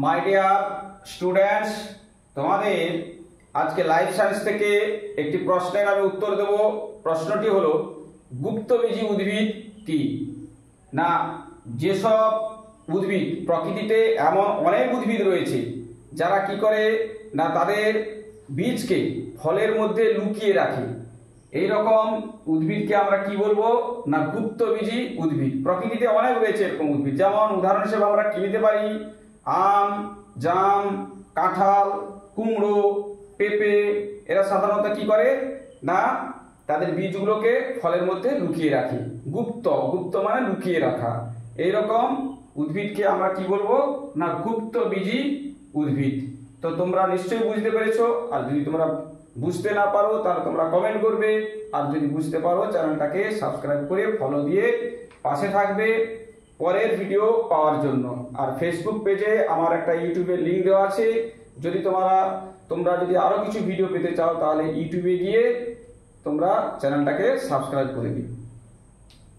My dear students, তোমাদের আজকে life science থেকে একটি প্রশ্নের আমি উত্তর দেব। প্রশ্নটি হলো, গুপ্তবীজী উদ্ভিদ কি? না, যেসব উদ্ভিদ প্রকৃতিতে এমন অনেক উদ্ভিদ রয়েছে যারা কি করে না তাদের বীজকে ফলের মধ্যে লুকিয়ে রাখে, এই রকম উদ্ভিদকে আমরা কি বলবো না গুপ্তবীজী উদ্ভিদ। প্রকৃতিতে অনেক রয়েছে এরকম উদ্ভিদ, যেমন উদাহরণ হিসেবে আমরা কি নিতে পারি, আম, জাম, কাঁঠাল, কুমড়ো, পেঁপে। এরা সাধারণত কি করে না তাদের বীজগুলোকে ফলের মধ্যে লুকিয়ে রাখে। গুপ্ত গুপ্ত মানে লুকিয়ে রাখা। এইরকম উদ্ভিদকে আমরা কি বলবো না গুপ্তবীজী উদ্ভিদ। তো তোমরা নিশ্চয়ই বুঝতে পেরেছো। আর যদি তোমরা বুঝতে না পারো তাহলে তোমরা কমেন্ট করবে, আর যদি বুঝতে পারো চ্যানেলটাকে সাবস্ক্রাইব করে ফলো দিয়ে পাশে থাকবে পরের ভিডিও পাওয়ার জন্য। আর ফেসবুক পেজে আমার একটা ইউটিউবের লিংক দেওয়া আছে, যদি তোমরা যদি আরো কিছু ভিডিও পেতে চাও তাহলে ইউটিউবে গিয়ে তোমরা চ্যানেলটাকে সাবস্ক্রাইব করে দিও।